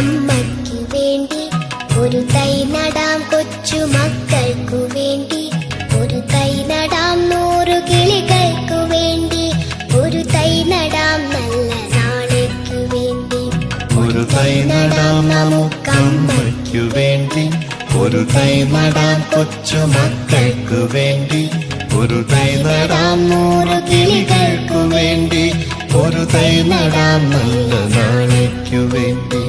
അമ്മയ്ക്കു വേണ്ടി ഒരു തൈ നടാം, കൊച്ചു മക്കൾക്കു വേണ്ടി ഒരു തൈ നടാം, 100 കിളികൾക്കു വേണ്ടി ഒരു തൈ നടാം, നല്ല നാളേക്കു വേണ്ടി. ഒരു തൈ നടാം നമുക്കമ്മയ്ക്കു വേണ്ടി, ഒരു തൈ നടാം കൊച്ചു മക്കൾക്കു വേണ്ടി ഒരു തൈ നടാം, 100 കിളികൾക്കു വേണ്ടി ഒരു തൈ നടാം, നല്ല നാളേക്കു വേണ്ടി.